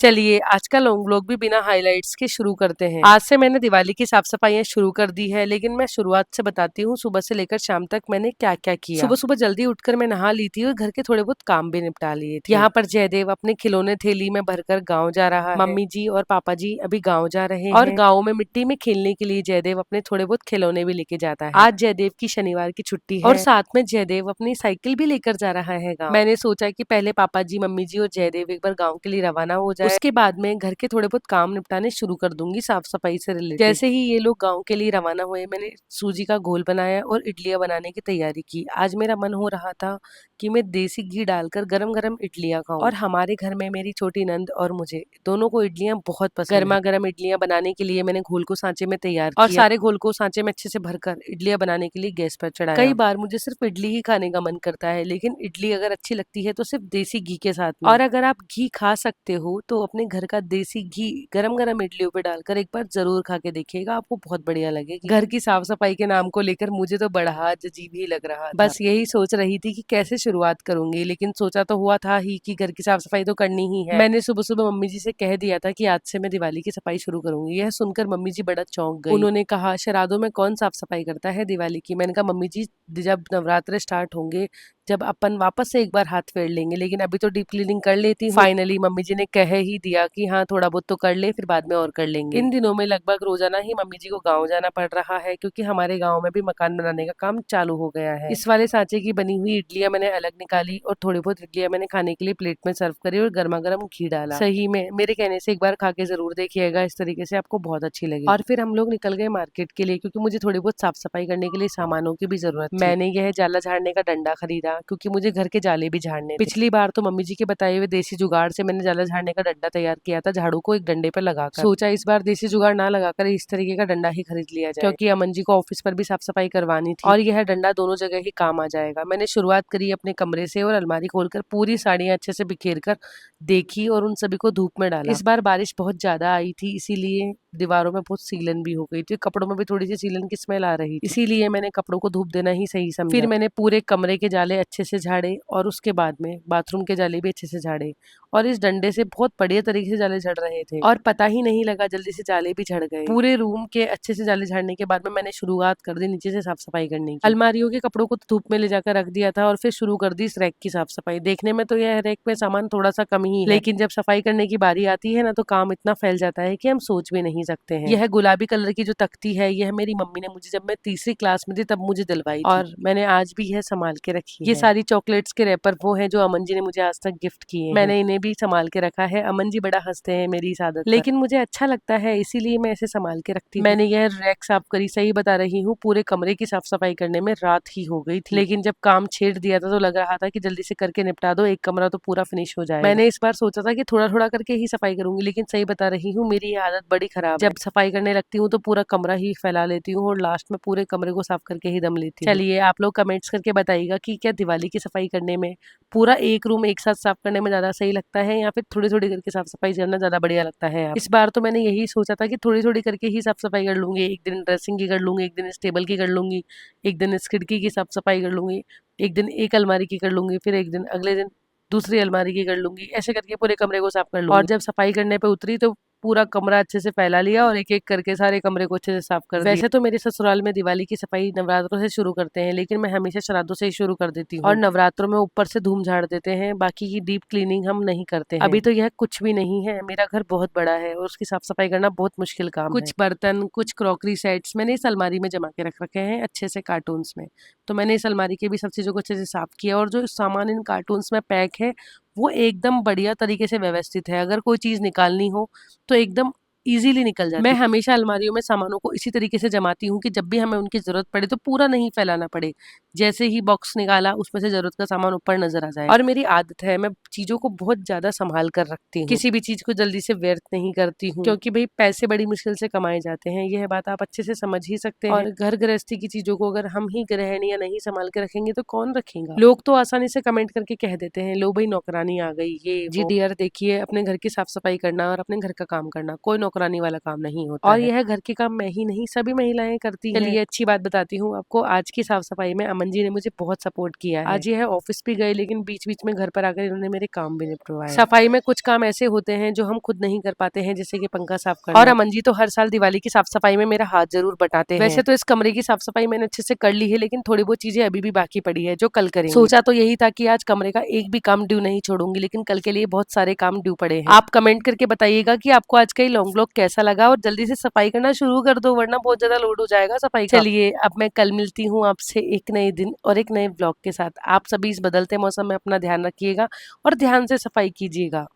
चलिए आज का लॉन्ग व्लॉग भी बिना हाइलाइट्स के शुरू करते हैं। आज से मैंने दिवाली की साफ सफाइयां शुरू कर दी है, लेकिन मैं शुरुआत से बताती हूँ सुबह से लेकर शाम तक मैंने क्या क्या किया। सुबह सुबह जल्दी उठकर मैं नहा ली थी और घर के थोड़े बहुत काम भी निपटा लिए थे। यहाँ पर जयदेव अपने खिलौने थैली में भरकर गाँव जा रहा है। मम्मी जी और पापा जी अभी गाँव जा रहे हैं और गाँव में मिट्टी में खेलने के लिए जयदेव अपने थोड़े बहुत खिलौने भी लेके जाता है। आज जयदेव की शनिवार की छुट्टी है और साथ में जयदेव अपनी साइकिल भी लेकर जा रहा है गाँव। मैंने सोचा कि पहले पापा जी, मम्मी जी और जयदेव एक बार गाँव के लिए रवाना हो जाए, उसके बाद में घर के थोड़े बहुत काम निपटाने शुरू कर दूंगी साफ सफाई से रिलेटेड। जैसे ही ये लोग गांव के लिए रवाना हुए, मैंने सूजी का घोल बनाया और इडलियां बनाने की तैयारी की। आज मेरा मन हो रहा था कि मैं देसी घी डालकर गरम गरम इडलियां खाऊं और हमारे घर में मेरी छोटी नंद और मुझे दोनों को इडलियां बहुत पसंद है। गर्मा गर्म इडलियां बनाने के लिए मैंने घोल को सांचे में तैयार किया और सारे घोल को सांचे में अच्छे से भरकर इडलियां बनाने के लिए गैस पर चढ़ाया। कई बार मुझे सिर्फ इडली ही खाने का मन करता है, लेकिन इडली अगर अच्छी लगती है तो सिर्फ देसी घी के साथ में। और अगर आप घी खा सकते हो तो अपने घर का देसी घी गरम गरम इडलियों पे डालकर एक बार जरूर खा के देखिएगा, आपको बहुत बढ़िया लगेगी। घर की साफ सफाई के नाम को लेकर मुझे तो बड़ा अजीब ही लग रहा था। बस यही सोच रही थी कि कैसे शुरुआत करूंगी, लेकिन सोचा तो हुआ था ही कि घर की साफ सफाई तो करनी ही है। मैंने सुबह सुबह मम्मी जी से कह दिया था कि आज से मैं दिवाली की सफाई शुरू करूंगी। यह सुनकर मम्मी जी बड़ा चौंक गई। उन्होंने कहा, श्राद्धों में कौन साफ सफाई करता है दिवाली की? मैंने कहा, मम्मी जी जब नवरात्र स्टार्ट होंगे, जब अपन वापस से एक बार हाथ फेर लेंगे, लेकिन अभी तो डीप क्लीनिंग कर लेती हूँ। फाइनली मम्मी जी ने कह ही दिया कि हाँ थोड़ा बहुत तो कर ले, फिर बाद में और कर लेंगे। इन दिनों में लगभग रोजाना ही मम्मी जी को गाँव जाना पड़ रहा है, क्योंकि हमारे गाँव में भी मकान बनाने का काम चालू हो गया है। इस वाले सांचे की बनी हुई इडलियां मैंने अलग निकाली और थोड़ी बहुत इडलियां मैंने खाने के लिए प्लेट में सर्व करी और गर्मा गर्म घी डाला। सही में मेरे कहने से एक बार खा के जरूर देखिएगा, इस तरीके से आपको बहुत अच्छी लगी। और फिर हम लोग निकल गए मार्केट के लिए, क्योंकि मुझे थोड़ी बहुत साफ सफाई करने के लिए सामानों की भी जरूरत थी। मैंने यह जाला झाड़ने का डंडा खरीदा, क्योंकि मुझे घर के जाले भी झाड़ने थे। पिछली बार तो मम्मी जी के बताए हुए देसी जुगाड़ से मैंने जाला झाड़ने का डंडा तैयार किया था, झाड़ू को एक डंडे पर लगाकर। सोचा इस बार देसी जुगाड़ ना लगाकर इस तरीके का डंडा ही खरीद लिया जाए, क्योंकि अमन जी को ऑफिस पर भी साफ सफाई करवानी थी और यह डंडा दोनों जगह ही काम आ जाएगा। मैंने शुरुआत करी अपने कमरे से और अलमारी खोलकर पूरी साड़ियां अच्छे से बिखेर कर देखी और उन सभी को धूप में डाला। इस बार बारिश बहुत ज्यादा आई थी, इसीलिए दीवारों में बहुत सीलन भी हो गई थी, कपड़ों में भी थोड़ी सी सीलन की स्मेल आ रही थी, इसीलिए मैंने कपड़ों को धूप देना ही सही समझा। फिर मैंने पूरे कमरे के जाले अच्छे से झाड़े और उसके बाद में बाथरूम के जाले भी अच्छे से झाड़े और इस डंडे से बहुत बढ़िया तरीके से जाले झड़ रहे थे और पता ही नहीं लगा, जल्दी से जाले भी झड़ गए। पूरे रूम के अच्छे से जाले झाड़ने के बाद में मैंने शुरुआत कर दी नीचे से साफ सफाई करने की। अलमारियों के कपड़ों को धूप में ले जाकर रख दिया था और फिर शुरू कर दी इस रैक की साफ सफाई। देखने में तो यह रैक में सामान थोड़ा सा कम ही है, लेकिन जब सफाई करने की बारी आती है ना, तो काम इतना फैल जाता है कि हम सोच भी नहीं सकते हैं। यह गुलाबी कलर की जो तख्ती है, यह मेरी मम्मी ने मुझे जब मैं तीसरी क्लास में थी तब मुझे दिलवाई थी और मैंने आज भी यह संभाल के रखी है। ये सारी चॉकलेट्स के रैपर वो हैं जो अमन जी ने मुझे आज तक गिफ्ट किए हैं। मैंने इन्हें भी संभाल के रखा है। अमन जी बड़ा हंसते हैं मेरी इस आदत पर, लेकिन मुझे अच्छा लगता है, इसीलिए मैं इसे संभाल के रखती हूँ। मैंने यह रैक साफ करी, सही बता रही हूँ, पूरे कमरे की साफ सफाई करने में रात ही हो गई थी, लेकिन जब काम छेड़ दिया था तो लग रहा था कि जल्दी से करके निपटा दो, एक कमरा तो पूरा फिनिश हो जाए। मैंने इस बार सोचा था कि थोड़ा थोड़ा करके ही सफाई करूंगी, लेकिन सही बता रही हूँ मेरी ये आदत बड़ी खराब है। जब सफाई करने लगती हूँ तो पूरा कमरा ही फैला लेती हूँ और लास्ट में पूरे कमरे को साफ करके ही दम लेती हूँ। चलिए आप लोग कमेंट्स करके बताइएगा कि क्या दिवाली की सफाई करने में पूरा एक रूम एक साथ साफ करने में ज्यादा सही लगता है या फिर थोड़ी थोड़ी करके साफ सफाई करना ज्यादा बढ़िया लगता है। इस बार तो मैंने यही सोचा था कि थोड़ी थोड़ी करके ही साफ सफाई कर लूंगी। एक दिन ड्रेसिंग की कर लूंगी, एक दिन इस टेबल की कर लूंगी, एक दिन इस खिड़की की साफ सफाई कर लूंगी, एक दिन एक अलमारी की कर लूंगी, फिर एक दिन अगले दिन दूसरी अलमारी की कर लूंगी। ऐसे करके पूरे कमरे को साफ कर लूंगी और जब सफाई करने पे उतरी तो पूरा कमरा अच्छे से फैला लिया और एक एक करके सारे कमरे को अच्छे से साफ कर दिया। वैसे तो मेरे ससुराल में दिवाली की सफाई नवरात्रों से शुरू करते हैं, लेकिन मैं हमेशा श्राद्धों से ही शुरू कर देती हूँ और नवरात्रों में ऊपर से धूम झाड़ देते हैं, बाकी की डीप क्लीनिंग हम नहीं करते हैं। अभी तो यह कुछ भी नहीं है, मेरा घर बहुत बड़ा है और उसकी साफ सफाई करना बहुत मुश्किल काम है। कुछ बर्तन, कुछ क्रॉकरी सेट्स मैंने इस अलमारी में जमा के रख रखे हैं अच्छे से कार्टून्स में, तो मैंने इस अलमारी के भी सब चीजों को अच्छे से साफ किया और जो सामान इन कार्टून्स में पैक है वो एकदम बढ़िया तरीके से व्यवस्थित है। अगर कोई चीज निकालनी हो तो एकदम इजीली निकल जाती है। मैं हमेशा अलमारियों में सामानों को इसी तरीके से जमाती हूँ कि जब भी हमें उनकी जरूरत पड़े तो पूरा नहीं फैलाना पड़े, जैसे ही बॉक्स निकाला उसमें से जरूरत का सामान ऊपर नजर आ जाए। और मेरी आदत है, मैं चीजों को बहुत ज्यादा संभाल कर रखती हूँ, किसी भी चीज को जल्दी से व्यर्थ नहीं करती हूँ, क्योंकि भाई पैसे बड़ी मुश्किल से कमाए जाते हैं, यह बात आप अच्छे से समझ ही सकते हैं। और घर गृहस्थी की चीजों को अगर हम ही गृहिणियां नहीं संभाल के रखेंगे तो कौन रखेगा। लोग तो आसानी से कमेंट करके कह देते हैं, लो भाई नौकरानी आ गई, ये जी डियर देखिए अपने घर की साफ सफाई करना और अपने घर का काम करना, कोई नौकरानी वाला काम नहीं होता और यह घर के काम मैं ही नहीं सभी महिलाएं करती हैं। चलिए अच्छी बात बताती हूँ आपको, आज की साफ सफाई में अमन जी ने मुझे बहुत सपोर्ट किया है। आज यह ऑफिस भी गए लेकिन बीच बीच में घर पर आकर इन्होंने मेरे काम भी निपटवाए। सफाई में कुछ काम ऐसे होते हैं जो हम खुद नहीं कर पाते हैं, जैसे कि पंखा साफ करना। और अमन जी तो हर साल दिवाली की साफ सफाई में मेरा हाथ जरूर बटाते हैं। वैसे तो इस कमरे की साफ सफाई मैंने अच्छे से कर ली है, लेकिन थोड़ी बहुत चीजें अभी भी बाकी पड़ी है जो कल करेंगे। सोचा तो यही था कि आज कमरे का एक भी काम ड्यू नहीं छोड़ूंगी, लेकिन कल के लिए बहुत सारे काम ड्यू पड़े हैं। आप कमेंट करके बताइएगा कि आपको आज का ये लॉन्ग व्लॉग कैसा लगा, और जल्दी से सफाई करना शुरू कर दो वरना बहुत ज्यादा लोड हो जाएगा सफाई का। चलिए अब मैं कल मिलती हूँ आपसे एक नए दिन और एक नए व्लॉग के साथ। आप सभी इस बदलते मौसम में अपना ध्यान रखिएगा और ध्यान से सफाई कीजिएगा।